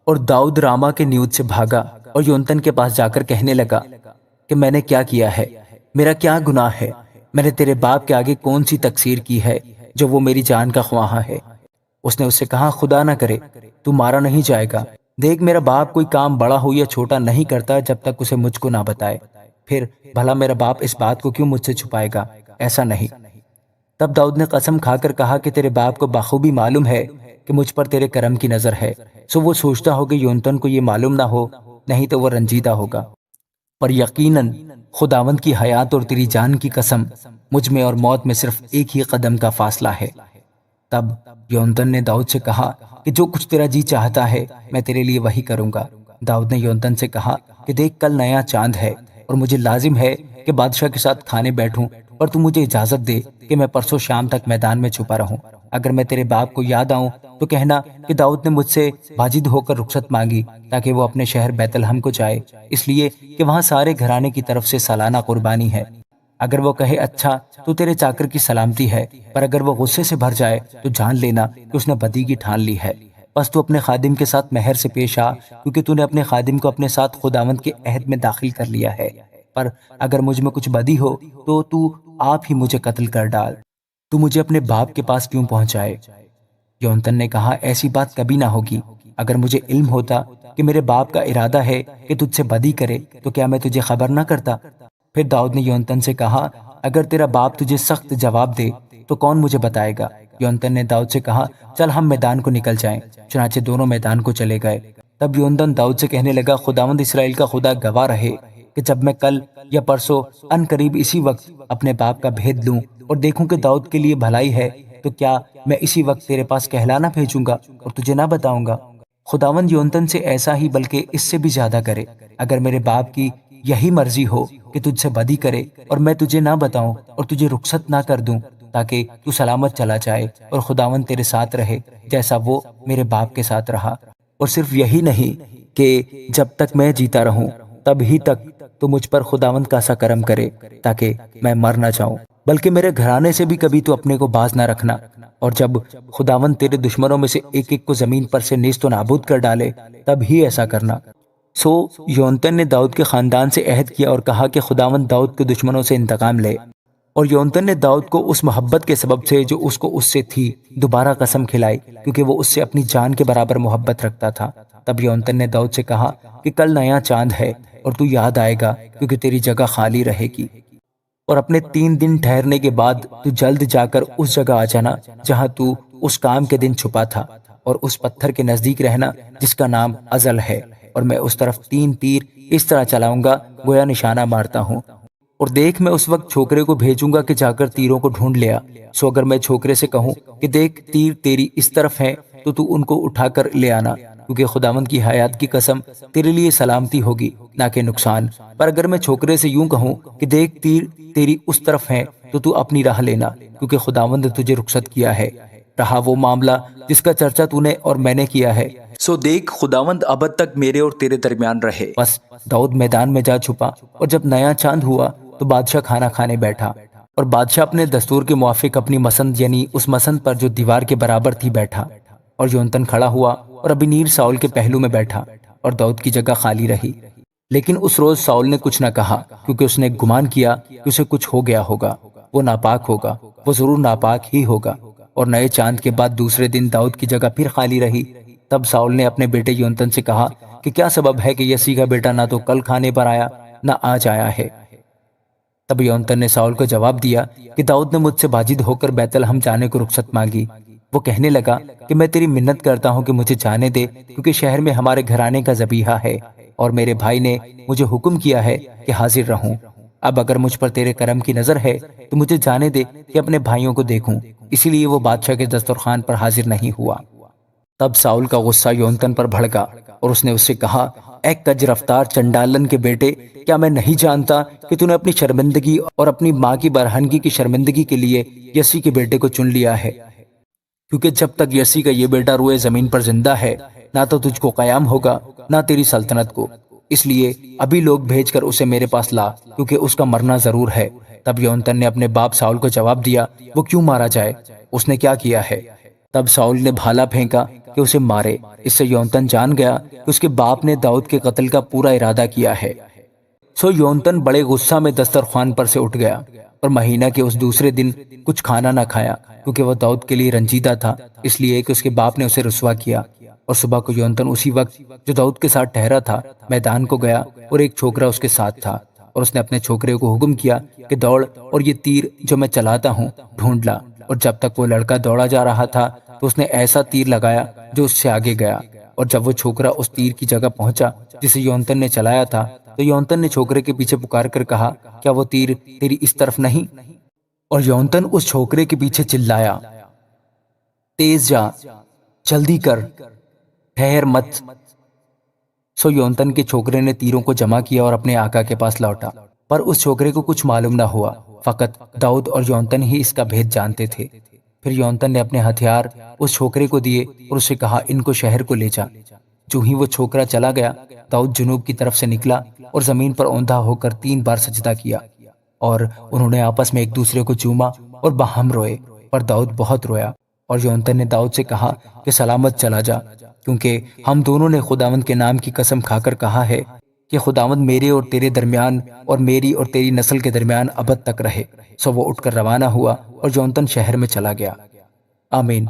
اور داؤد راما کے نیوت سے بھاگا اور یونتن کے پاس جا کر کہنے لگا کہ میں نے کیا کیا ہے، میرا کیا گناہ ہے، میں نے تیرے باپ کے آگے کون سی تقصیر کی ہے جو وہ میری جان کا خواہاں ہے۔ اس نے اس سے کہا خدا نہ کرے تو مارا نہیں جائے گا، دیکھ میرا باپ کوئی کام بڑا ہو یا چھوٹا نہیں کرتا جب تک اسے مجھ کو نہ بتائے، پھر بھلا میرا باپ اس بات کو کیوں مجھ سے چھپائے گا، ایسا نہیں۔ تب داؤد نے قسم کھا کر کہا کہ تیرے باپ کو بخوبی معلوم ہے کہ مجھ پر تیرے کرم کی نظر ہے، سو وہ سوچتا ہو کہ یونتن کو یہ معلوم نہ ہو، نہیں تو وہ رنجیدہ ہوگا، پر یقیناً خداوند کی حیات اور تیری جان کی قسم، مجھ میں اور موت میں صرف ایک ہی قدم کا فاصلہ ہے۔ تب یونتن نے داؤد سے کہا کہ جو کچھ تیرا جی چاہتا ہے میں تیرے لیے وہی کروں گا۔ داؤد نے یونتن سے کہا کہ دیکھ کل نیا چاند ہے اور مجھے لازم ہے کہ بادشاہ کے ساتھ کھانے بیٹھوں، اور تو مجھے اجازت دے کہ میں پرسوں شام تک میدان میں چھپا رہوں۔ اگر میں تیرے باپ کو یاد آؤں تو کہنا کہ داؤد نے مجھ سے واجد ہو کر رخصت مانگی تاکہ وہ اپنے شہر بیت لحم کو جائے، اس لیے کہ وہاں سارے گھرانے کی طرف سے سالانہ قربانی ہے۔ اگر وہ کہے اچھا تو تیرے چاکر کی سلامتی ہے، پر اگر وہ غصے سے بھر جائے تو جان لینا کہ اس نے بدی کی ٹھان لی ہے۔ بس تو اپنے خادم کے ساتھ مہر سے پیش آ، کیونکہ تو نے اپنے خادم کو اپنے ساتھ خداوند کے عہد میں داخل کر لیا ہے، پر اگر مجھ میں کچھ بدی ہو تو آپ ہی مجھے قتل کر ڈال، تو مجھے اپنے باپ کے پاس کیوں پہنچائے؟ یونتن نے کہا ایسی بات کبھی نہ ہوگی، اگر مجھے علم ہوتا کہ میرے باپ کا ارادہ ہے کہ تجھ سے بدی کرے تو کیا میں تجھے خبر نہ کرتا؟ پھر داؤد نے یونتن سے کہا اگر تیرا باپ تجھے سخت جواب دے تو کون مجھے بتائے گا؟ یونتن نے داؤد سے کہا چل ہم میدان کو نکل جائیں، چنانچہ دونوں میدان کو چلے گئے۔ تب یونتن داؤد سے کہنے لگا خداوند اسرائیل کا خدا گواہ رہے کہ جب میں کل یا پرسوں ان قریب اسی وقت اپنے باپ کا بھید لوں اور دیکھوں کہ داؤد کے لیے بھلائی ہے تو کیا میں اسی وقت تیرے پاس کہلانا بھیجوں گا اور تجھے نہ بتاؤں گا؟ خداوند یونتن سے ایسا ہی بلکہ اس سے بھی زیادہ کرے، اگر میرے باپ کی یہی مرضی ہو کہ تجھ سے بدی کرے اور میں تجھے نہ بتاؤں اور تجھے رخصت نہ کر دوں تاکہ تو سلامت چلا جائے اور خداوند تیرے ساتھ رہے جیسا وہ میرے باپ کے ساتھ رہا، اور صرف یہی نہیں کہ جب تک میں جیتا رہوں تب ہی تک تو مجھ پر خداوند کا سا کرم کرے تاکہ میں مر نہ جاؤں، بلکہ میرے گھرانے سے بھی کبھی تو اپنے کو باز نہ رکھنا، اور جب خداوند تیرے دشمنوں میں سے ایک ایک کو زمین پر سے نیست و نابود کر ڈالے تب ہی ایسا کرنا۔ سو یونتن نے داؤد کے خاندان سے عہد کیا اور کہا کہ خداوند داؤد کے دشمنوں سے انتقام لے، اور یونتن نے داؤد کو اس محبت کے سبب سے جو اس کو اس سے تھی دوبارہ قسم کھلائی، کیونکہ وہ اس سے اپنی جان کے برابر محبت رکھتا تھا۔ تب یونتن نے داؤد سے کہا کہ کل نیا چاند ہے اور تو یاد آئے گا کیونکہ تیری جگہ خالی رہے گی، اور اپنے 3 دن ٹھہرنے کے بعد تو جلد جا کر اس جگہ آ جانا جہاں تو اس کام کے دن چھپا تھا، اور اس پتھر کے نزدیک رہنا جس کا نام ازل ہے، اور میں اس طرف 3 تیر اس طرح چلاؤں گا گویا نشانہ مارتا ہوں، اور دیکھ میں اس وقت چھوکرے کو بھیجوں گا کہ جا کر تیروں کو ڈھونڈ لیا۔ سو اگر میں چھوکرے سے کہوں کہ دیکھ تیر تیری اس طرف ہیں تو ان کو اٹھا کر لے آنا، کیونکہ خداوند کی حیات کی قسم تیرے لیے سلامتی ہوگی نہ کہ نقصان۔ پر اگر میں چھوکرے سے یوں کہوں کہ دیکھ تیر تیری اس طرف ہیں تو اپنی راہ لینا، کیونکہ خداوند نے تجھے رخصت کیا ہے۔ رہا وہ معاملہ جس کا چرچا تو نے اور میں نے کیا ہے، سو دیکھ خداوند ابد تک میرے اور تیرے درمیان رہے۔ بس داؤد میدان میں جا چھپا، اور جب نیا چاند ہوا تو بادشاہ کھانا کھانے بیٹھا، اور بادشاہ اپنے دستور کے موافق اپنی مسند یعنی اس مسند پر جو دیوار کے برابر تھی بیٹھا، اور یونتن کھڑا ہوا اور ابنیر ساؤل کے پہلو میں بیٹھا، اور داؤد کی جگہ خالی رہی۔ لیکن اس روز ساؤل نے کچھ نہ کہا، کیونکہ اس نے گمان کیا کہ اسے کچھ ہو گیا ہوگا، وہ ناپاک ہوگا، وہ ضرور ناپاک ہی ہوگا۔ اور نئے چاند کے بعد دوسرے دن داؤد کی جگہ پھر خالی رہی۔ تب ساؤل نے اپنے بیٹے یونتن سے کہا کہ کیا سبب ہے کہ یسی کا بیٹا نہ تو کل کھانے پر آیا نہ آج آیا ہے؟ تب یونتن نے ساؤل کو جواب دیا کہ داؤد نے مجھ سے واجد ہو کر بیت لحم جانے کو رخصت مانگی۔ وہ کہنے لگا کہ میں تیری منت کرتا ہوں کہ مجھے جانے دے، کیونکہ شہر میں ہمارے گھرانے کا ذبیحہ ہے، اور میرے بھائی نے مجھے حکم کیا ہے کہ حاضر رہوں۔ اب اگر مجھ پر تیرے کرم کی نظر ہے تو مجھے جانے دے کہ اپنے بھائیوں کو دیکھوں۔ اسی لیے وہ بادشاہ کے دسترخوان پر حاضر نہیں ہوا۔ تب ساؤل کا غصہ یونتن پر بھڑکا اور اس نے اس سے کہا اے کج رفتار چنڈالن کے بیٹے، کیا میں نہیں جانتا کہ تو نے اپنی شرمندگی اور اپنی ماں کی برہنگی کی شرمندگی کے لیے یسی کے بیٹے کو چن لیا ہے؟ کیونکہ جب تک یسی کا یہ بیٹا روئے زمین پر زندہ ہے نہ تو تجھ کو قیام ہوگا نہ تیری سلطنت کو، اس لیے ابھی لوگ بھیج کر اسے میرے پاس لا، کیونکہ اس کا مرنا ضرور ہے۔ تب یونتن نے اپنے باپ ساؤل کو جواب دیا وہ کیوں مارا جائے؟ اس نے کیا کیا ہے؟ تب ساؤل نے بھالا پھینکا کہ اسے مارے۔ اس سے یونتن جان گیا کہ اس کے باپ نے داؤد کے قتل کا پورا ارادہ کیا ہے۔ سو یونتن بڑے غصہ میں دسترخوان پر سے اٹھ گیا اور مہینہ کے اس دوسرے دن کچھ کھانا نہ کھایا، کیونکہ وہ داؤد کے لیے رنجیدہ تھا، اس لیے کہ اس کے باپ نے اسے رسوا کیا۔ اور صبح کو یونتن اسی وقت جو داؤد کے ساتھ ٹھہرا تھا میدان کو گیا، اور ایک چھوکرا اس کے ساتھ تھا، اور اس نے اپنے چھوکرے کو حکم کیا کہ دوڑ اور یہ تیر جو میں چلاتا ہوں ڈھونڈ لا۔ اور جب تک وہ لڑکا دوڑا جا رہا تھا تو اس نے ایسا تیر لگایا جو اس سے آگے گیا، اور جب وہ چھوکرا اس تیر کی جگہ پہنچا جسے یونتن نے چلایا تھا تو یونتن نے چھوکرے کے پیچھے پکار کر کہا، کیا وہ تیر تیری اس طرف نہیں؟ اور یونتن اس چھوکرے کے پیچھے چلایا، تیز جا، جلدی کر، ٹھہر مت۔ سو یونتن کے چھوکرے نے تیروں کو جمع کیا اور اپنے آقا کے پاس لوٹا، پر اس چھوکرے کو کچھ معلوم نہ ہوا، فقط داؤد اور یونتن ہی اس کا بھید جانتے تھے۔ پھر یونتن نے اپنے ہتھیار اس چھوکرے کو دیے اور اسے کہا، ان کو شہر کو لے جا۔ جو ہی وہ چھوکرا چلا گیا، داؤد جنوب کی طرف سے نکلا اور زمین پر اوندا ہو کر 3 بار سجدہ کیا، اور انہوں نے آپس میں ایک دوسرے کو چوما اور باہم روئے، پر داؤد بہت رویا۔ اور یونتن نے داؤد سے کہا کہ سلامت چلا جا، کیونکہ ہم دونوں نے خداوند کے نام کی قسم کھا کر کہا ہے کہ خداوند میرے اور تیرے درمیان اور میری اور تیری نسل کے درمیان ابد تک رہے۔ سو وہ اٹھ کر روانہ ہوا اور یونتن شہر میں چلا گیا۔ آمین۔